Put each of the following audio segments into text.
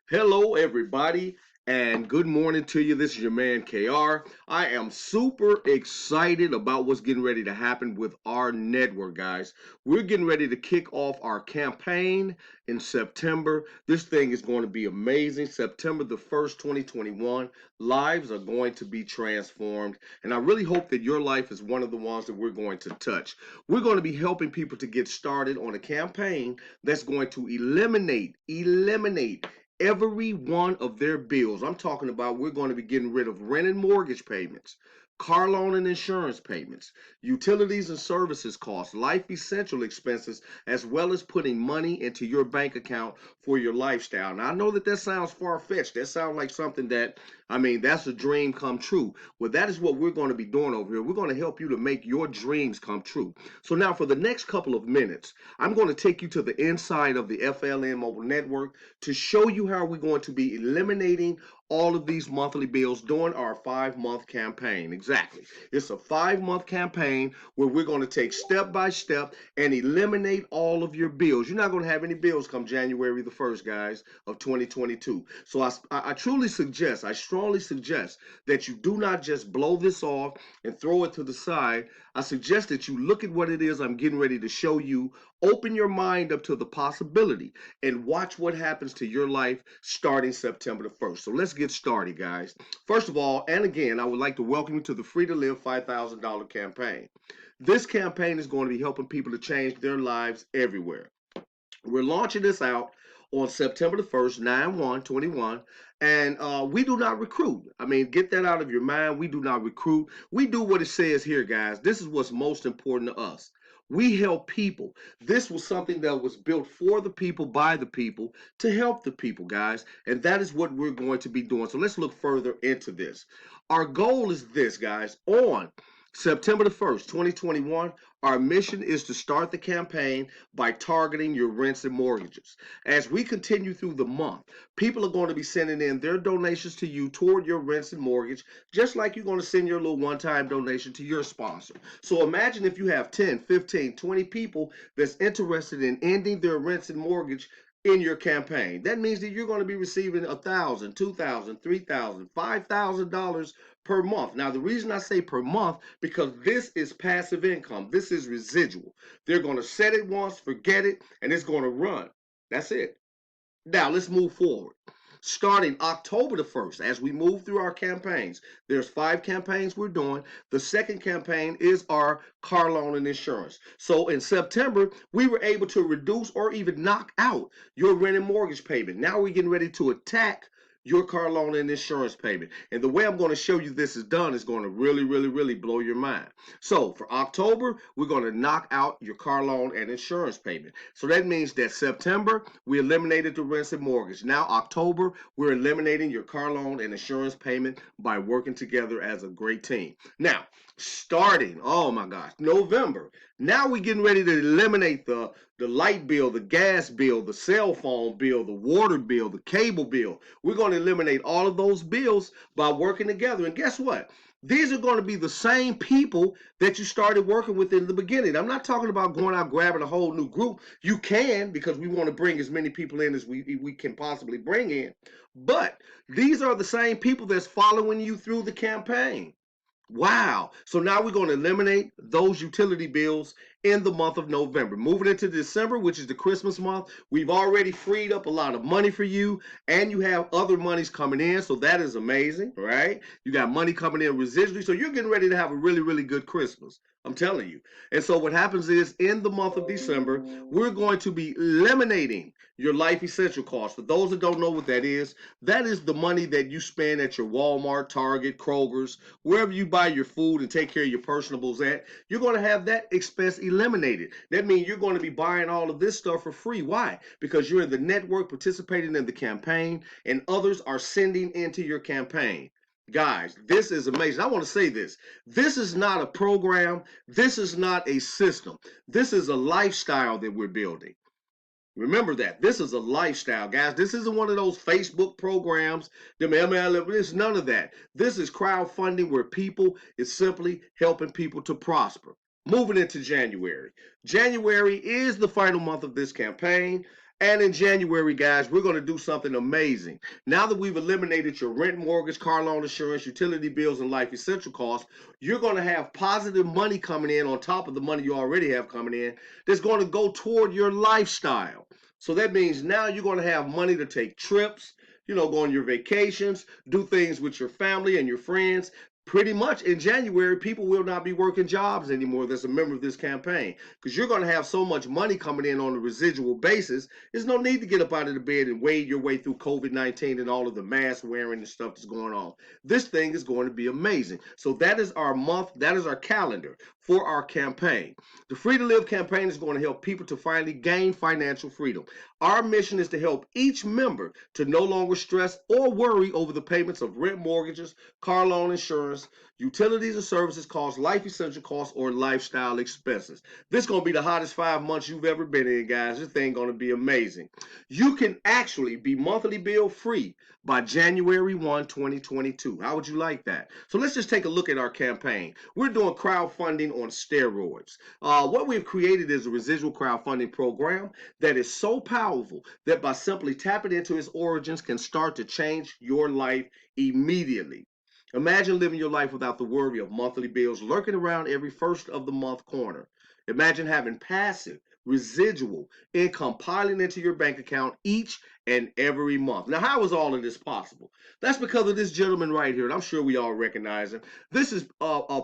Hello, everybody, and good morning to you. This is your man KR. I am super excited about what's getting ready to happen with our network, guys. We're getting ready to kick off our campaign in September. This thing is going to be amazing. September the 1st, 2021. Lives are going to be transformed, and I really hope that your life is one of the ones that we're going to touch. We're going to be helping people to get started on a campaign that's going to eliminate every one of their bills. I'm talking about we're going to be getting rid of rent and mortgage payments, car loan and insurance payments, utilities and services costs, life essential expenses, as well as putting money into your bank account for your lifestyle. Now, I know that sounds far-fetched. That sounds like something that, that's a dream come true. Well, that is what we're going to be doing over here. We're going to help you to make your dreams come true. So now for the next couple of minutes, I'm going to take you to the inside of the FLN Mobile Network to show you how we're going to be eliminating all of these monthly bills during our 5-month campaign. Exactly. It's a 5-month campaign where we're going to take step by step and eliminate all of your bills. You're not going to have any bills come January the 1st, guys, of 2022. So I truly suggest, I strongly suggest that you do not just blow this off and throw it to the side. I suggest that you look at what it is I'm getting ready to show you. Open your mind up to the possibility and watch what happens to your life starting September the 1st. So let's get started, guys. First of all, and again, I would like to welcome you to the Free to Live $5,000 campaign. This campaign is going to be helping people to change their lives everywhere. We're launching this out on September the 1st, 9/1/21, and we do not recruit. Get that out of your mind. We do not recruit. We do what it says here, guys. This is what's most important to us. We help people. This was something that was built for the people, by the people, to help the people, guys. And that is what we're going to be doing. So let's look further into this. Our goal is this, guys. On September the 1st, 2021, our mission is to start the campaign by targeting your rents and mortgages. As we continue through the month, people are going to be sending in their donations to you toward your rents and mortgage, just like you're going to send your little one-time donation to your sponsor. So imagine if you have 10, 15, 20 people that's interested in ending their rents and mortgage in your campaign. That means that you're going to be receiving $1,000, $2,000, $3,000, $5,000 per month. Now, the reason I say per month, because this is passive income. This is residual. They're going to set it once, forget it, and it's going to run. That's it. Now, let's move forward. Starting October the 1st, as we move through our campaigns, there's 5 campaigns we're doing. The second campaign is our car loan and insurance. So in September, we were able to reduce or even knock out your rent and mortgage payment. Now we're getting ready to attack your car loan and insurance payment. And the way I'm going to show you this is done is going to really blow your mind. So for October, we're going to knock out your car loan and insurance payment. So that means that September, we eliminated the rents and mortgage. Now October, we're eliminating your car loan and insurance payment by working together as a great team. Now, starting, oh my gosh, November, now we're getting ready to eliminate the light bill, the gas bill, the cell phone bill, the water bill, the cable bill. We're going to eliminate all of those bills by working together. And guess what? These are going to be the same people that you started working with in the beginning. I'm not talking about going out grabbing a whole new group. You can, because we want to bring as many people in as we can possibly bring in. But these are the same people that's following you through the campaign. Wow. So now we're going to eliminate those utility bills in the month of November. Moving into December, which is the Christmas month, we've already freed up a lot of money for you, and you have other monies coming in. So that is amazing, right? You got money coming in residually. So you're getting ready to have a really good Christmas. I'm telling you. And so what happens is in the month of December, we're going to be eliminating your life essential costs. For those that don't know what that is the money that you spend at your Walmart, Target, Kroger's, wherever you buy your food and take care of your personables at. You're going to have that expense eliminated. That means you're going to be buying all of this stuff for free. Why? Because you're in the network participating in the campaign, and others are sending into your campaign. Guys, this is amazing. I want to say this. This is not a program. This is not a system. This is a lifestyle that we're building. Remember that. This is a lifestyle, guys. This isn't one of those Facebook programs. It's none of that. This is crowdfunding where people is simply helping people to prosper. Moving into January. January is the final month of this campaign. And in January, guys, we're going to do something amazing. Now that we've eliminated your rent, mortgage, car loan insurance, utility bills, and life essential costs, you're going to have positive money coming in on top of the money you already have coming in that's going to go toward your lifestyle. So that means now you're going to have money to take trips, go on your vacations, do things with your family and your friends. Pretty much in January, people will not be working jobs anymore that's a member of this campaign because you're going to have so much money coming in on a residual basis. There's no need to get up out of the bed and wade your way through COVID-19 and all of the mask wearing and stuff that's going on. This thing is going to be amazing. So that is our month, that is our calendar for our campaign. The Free to Live campaign is going to help people to finally gain financial freedom. Our mission is to help each member to no longer stress or worry over the payments of rent, mortgages, car loan insurance, utilities and services costs, life essential costs, or lifestyle expenses. This is going to be the hottest 5 months you've ever been in, guys. This thing going to be amazing. You can actually be monthly bill free by January 1, 2022. How would you like that? So let's just take a look at our campaign. We're doing crowdfunding on steroids. What we've created is a residual crowdfunding program that is so powerful that by simply tapping into its origins can start to change your life immediately. Imagine living your life without the worry of monthly bills lurking around every first of the month corner. Imagine having passive, residual income piling into your bank account each and every month. Now, how is all of this possible? That's because of this gentleman right here, and I'm sure we all recognize him. This is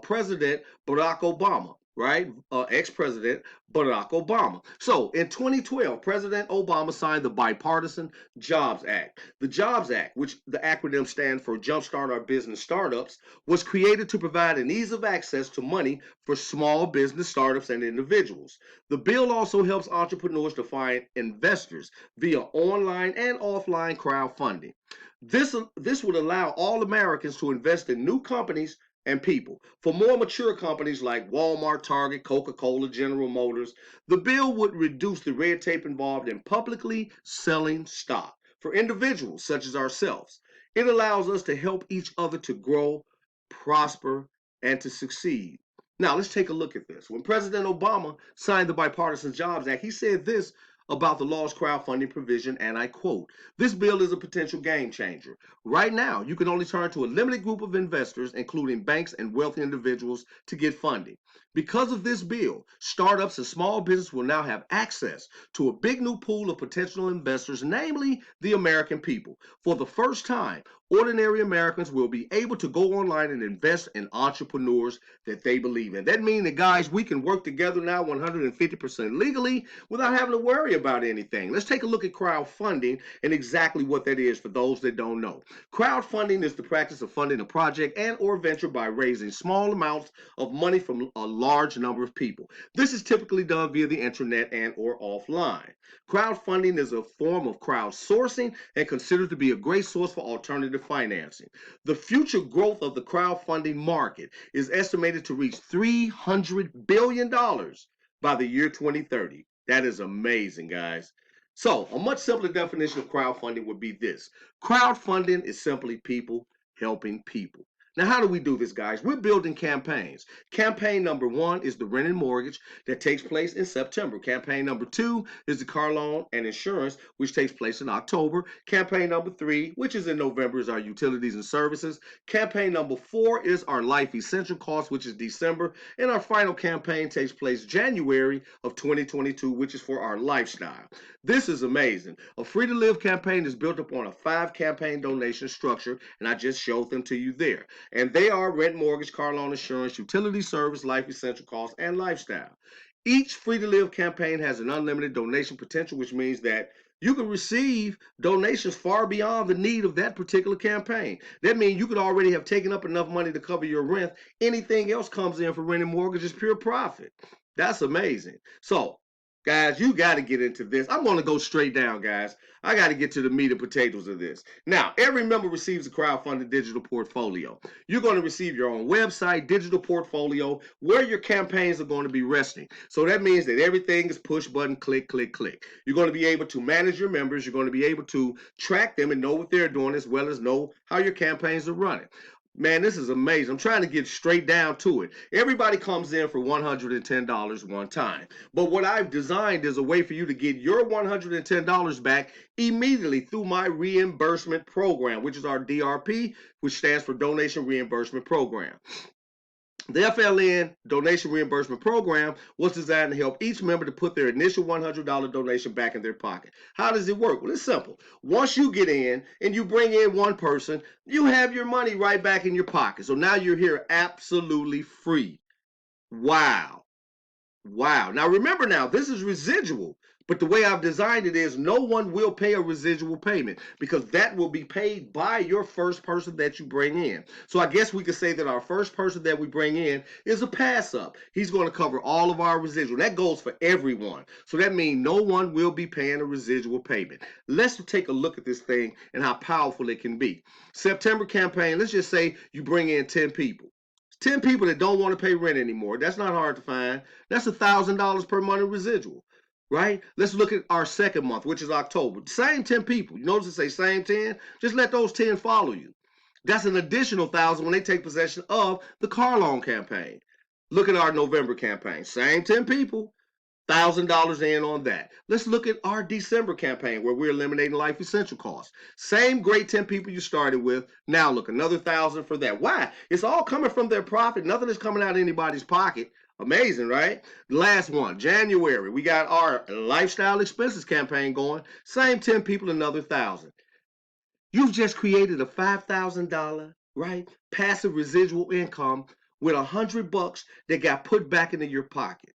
President Barack Obama. Right? Ex-President Barack Obama. So in 2012, President Obama signed the Bipartisan Jobs Act. The Jobs Act, which the acronym stands for Jumpstart Our Business Startups, was created to provide an ease of access to money for small business startups and individuals. The bill also helps entrepreneurs to find investors via online and offline crowdfunding. This would allow all Americans to invest in new companies and people. For more mature companies like Walmart, Target, Coca-Cola, General Motors, the bill would reduce the red tape involved in publicly selling stock. For individuals such as ourselves, it allows us to help each other to grow, prosper, and to succeed. Now, let's take a look at this. When President Obama signed the Bipartisan Jobs Act, he said this about the law's crowdfunding provision, and I quote, "This bill is a potential game changer. Right now, you can only turn to a limited group of investors, including banks and wealthy individuals, to get funding. Because of this bill, startups and small business will now have access to a big new pool of potential investors, namely the American people. For the first time, ordinary Americans will be able to go online and invest in entrepreneurs that they believe in." That means that, guys, we can work together now 150% legally without having to worry about anything. Let's take a look at crowdfunding and exactly what that is for those that don't know. Crowdfunding is the practice of funding a project and or venture by raising small amounts of money from a large number of people. This is typically done via the internet and or offline. Crowdfunding is a form of crowdsourcing and considered to be a great source for alternative financing. The future growth of the crowdfunding market is estimated to reach $300 billion by the year 2030. That is amazing, guys. So, a much simpler definition of crowdfunding would be this. Crowdfunding is simply people helping people. Now, how do we do this, guys? We're building campaigns. Campaign number 1 is the rent and mortgage that takes place in September. Campaign number 2 is the car loan and insurance, which takes place in October. Campaign number 3, which is in November, is our utilities and services. Campaign number 4 is our life essential costs, which is December. And our final campaign takes place January of 2022, which is for our lifestyle. This is amazing. A Free to Live campaign is built upon a 5 campaign donation structure, and I just showed them to you there. And they are rent, mortgage, car loan insurance, utility service, life essential costs, and lifestyle. Each Free to Live campaign has an unlimited donation potential, which means that you can receive donations far beyond the need of that particular campaign. That means you could already have taken up enough money to cover your rent. Anything else comes in for rent and mortgage is pure profit. That's amazing. So, guys, you got to get into this. I'm going to go straight down, guys. I got to get to the meat and potatoes of this. Now, every member receives a crowdfunded digital portfolio. You're going to receive your own website, digital portfolio, where your campaigns are going to be resting. So that means that everything is push button, click, click, click. You're going to be able to manage your members. You're going to be able to track them and know what they're doing, as well as know how your campaigns are running. Man, this is amazing. I'm trying to get straight down to it. Everybody comes in for $110 one time. But what I've designed is a way for you to get your $110 back immediately through my reimbursement program, which is our DRP, which stands for Donation Reimbursement Program. The FLN Donation Reimbursement Program was designed to help each member to put their initial $100 donation back in their pocket. How does it work? Well, it's simple. Once you get in and you bring in one person, you have your money right back in your pocket. So now you're here absolutely free. Wow. Wow. Now remember now, this is residual, but the way I've designed it is no one will pay a residual payment because that will be paid by your first person that you bring in. So I guess we could say that our first person that we bring in is a pass up. He's going to cover all of our residual. That goes for everyone. So that means no one will be paying a residual payment. Let's take a look at this thing and how powerful it can be. September campaign, let's just say you bring in 10 people. 10 people that don't want to pay rent anymore. That's not hard to find. That's $1,000 per month in residual, right? Let's look at our second month, which is October. Same 10 people. You notice it say same 10? Just let those 10 follow you. That's an additional 1,000 when they take possession of the car loan campaign. Look at our November campaign. Same 10 people. $1,000 in on that. Let's look at our December campaign where we're eliminating life essential costs. Same great 10 people you started with. Now look, another 1,000 for that. Why? It's all coming from their profit. Nothing is coming out of anybody's pocket. Amazing, right? Last one, January. We got our lifestyle expenses campaign going. Same 10 people, another 1,000. You've just created a $5,000, right? Passive residual income with $100 that got put back into your pocket.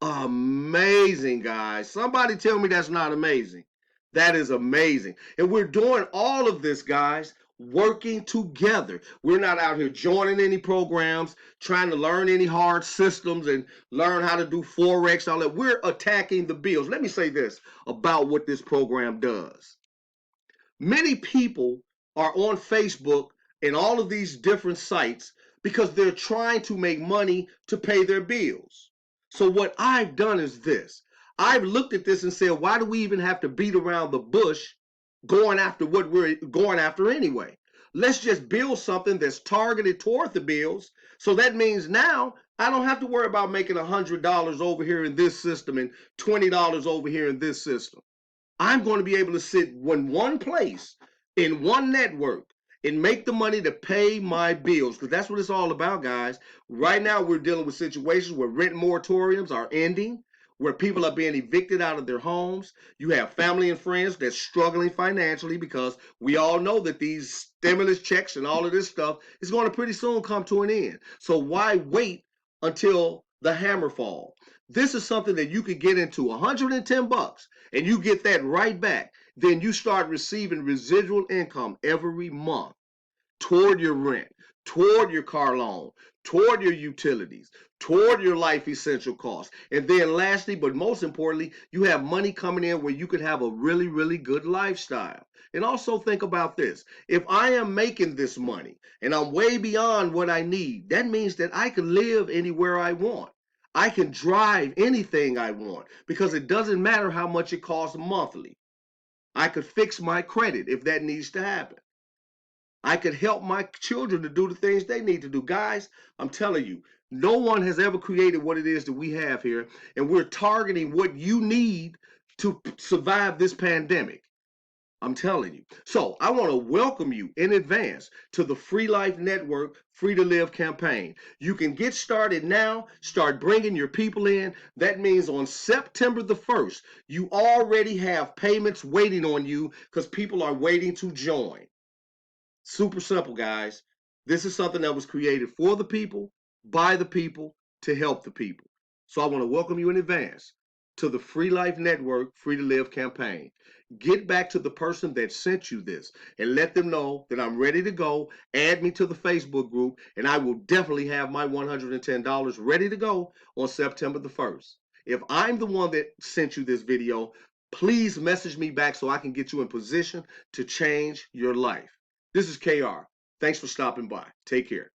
Amazing, guys. Somebody tell me that's not amazing. That is amazing. And we're doing all of this, guys, working together. We're not out here joining any programs, trying to learn any hard systems and learn how to do Forex, all that. We're attacking the bills. Let me say this about what this program does. Many people are on Facebook and all of these different sites because they're trying to make money to pay their bills. So what I've done is this. I've looked at this and said, why do we even have to beat around the bush going after what we're going after anyway? Let's just build something that's targeted toward the bills. So that means now I don't have to worry about making $100 over here in this system and $20 over here in this system. I'm going to be able to sit in one place, in one network, and make the money to pay my bills, because that's what it's all about, guys. Right now, we're dealing with situations where rent moratoriums are ending, where people are being evicted out of their homes. You have family and friends that's struggling financially because we all know that these stimulus checks and all of this stuff is going to pretty soon come to an end. So why wait until the hammer falls? This is something that you could get into $110 and you get that right back. Then you start receiving residual income every month toward your rent, toward your car loan, toward your utilities, toward your life essential costs. And then lastly, but most importantly, you have money coming in where you could have a really, really good lifestyle. And also think about this. If I am making this money and I'm way beyond what I need, that means that I can live anywhere I want. I can drive anything I want because it doesn't matter how much it costs monthly. I could fix my credit if that needs to happen. I could help my children to do the things they need to do. Guys, I'm telling you, no one has ever created what it is that we have here, and we're targeting what you need to survive this pandemic. I'm telling you. So I want to welcome you in advance to the Free Life Network Free to Live campaign. You can get started now. Start bringing your people in. That means on September the 1st, you already have payments waiting on you because people are waiting to join. Super simple, guys. This is something that was created for the people, by the people, to help the people. So I want to welcome you in advance to the Free Life Network Free to Live campaign. Get back to the person that sent you this and let them know that I'm ready to go. Add me to the Facebook group, and I will definitely have my $110 ready to go on September the 1st. If I'm the one that sent you this video, please message me back so I can get you in position to change your life. This is KR. Thanks for stopping by. Take care.